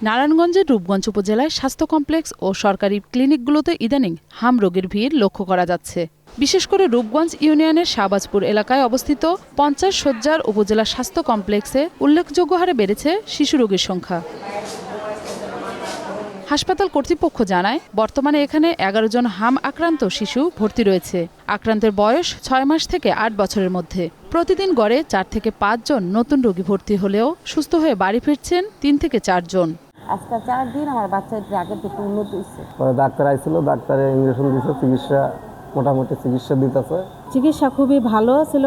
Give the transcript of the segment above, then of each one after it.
নারায়ণগঞ্জের রূপগঞ্জ উপজেলায় স্বাস্থ্য কমপ্লেক্স ও সরকারি ক্লিনিকগুলোতে ইদানিং হাম রোগীর ভিড় লক্ষ্য করা যাচ্ছে। বিশেষ করে রূপগঞ্জ ইউনিয়নের শাহবাজপুর এলাকায় অবস্থিত ৫০ শয্যার উপজেলা স্বাস্থ্য কমপ্লেক্সে উল্লেখযোগ্য হারে বেড়েছে শিশু রোগীর সংখ্যা। হাসপাতাল কর্তৃপক্ষ জানায়, বর্তমানে এখানে ১১ জন হাম আক্রান্ত শিশু ভর্তি রয়েছে। আক্রান্তের বয়স ৬ মাস থেকে ৮ বছরের মধ্যে। প্রতিদিন গড়ে ৪ থেকে ৫ জন নতুন রোগী ভর্তি হলেও সুস্থ হয়ে বাড়ি ফিরছেন ৩ থেকে ৪ জন। আজকে 4 দিন আমার বাচ্চার আগের থেকে উন্নত হয়েছে। পরে ডাক্তার আইছিল, ডাক্তারে ইনজেকশন দিয়েছে, চিকিৎসা মোটামুটি চিকিৎসা দিতেছে। চিকিৎসা খুবই ভালো ছিল,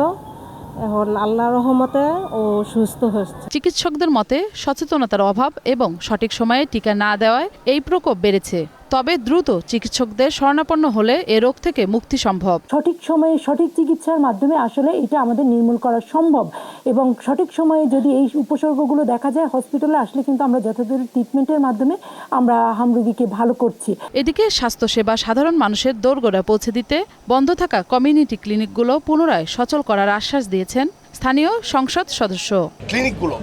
এখন আল্লাহর রহমতে ও সুস্থ হচ্ছে। চিকিৎসকদের মতে সচেতনতার অভাব এবং সঠিক সময়ে টিকা না দেওয়ায় এই প্রকোপ বেড়েছে। তবে দ্রুত চিকিৎসকদের শরণাপন্ন হলে এ রোগ থেকে মুক্তি সম্ভব। সঠিক সময়ে সঠিক চিকিৎসার মাধ্যমে আসলে এটা আমাদের নির্মূল করা সম্ভব, এবং সঠিক সময়ে যদি এই উপসর্গগুলো দেখা যায় হসপিটালে আসলে কিন্তু আমরা যথাযথ ট্রিটমেন্টের মাধ্যমে আমরা হাম রোগীকে ভালো করছি। এদিকে স্বাস্থ্যসেবা সাধারণ মানুষের দোরগোড়ায় পৌঁছে দিতে বন্ধ থাকা কমিউনিটি ক্লিনিকগুলো পুনরায় সচল করার আশ্বাস দিয়েছেন স্থানীয় সংসদ সদস্য। ক্লিনিকগুলো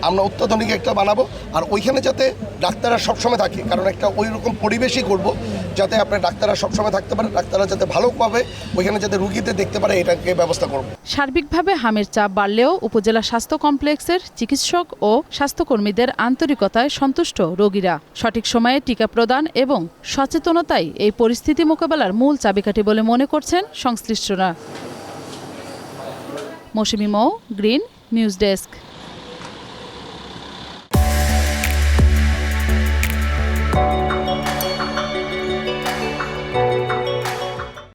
আমরা অত্যাধুনিক একটা বানাবো, আর ওইখানে যাতে ডাক্তাররা সবসময় থাকে, কারণ একটা ওই রকম পরিবেশই করব যাতে আপনার ডাক্তাররা সবসময় থাকতে পারে, ডাক্তাররা যাতে ভালোভাবে ওইখানে যাতে রুগীদের দেখতে পারে, এটাকে ব্যবস্থা করব। সার্বিকভাবে হামের চাপ বাড়লেও উপজেলা স্বাস্থ্য কমপ্লেক্সের চিকিৎসক ও স্বাস্থ্যকর্মীদের আন্তরিকতায় সন্তুষ্ট রোগীরা। সঠিক সময়ে টিকা প্রদান এবং সচেতনতাই এই পরিস্থিতি মোকাবেলার মূল চাবিকাঠি বলে মনে করছেন সংশ্লিষ্টরা। মৌসুমী মৌ, গ্রিন নিউজ ডেস্ক।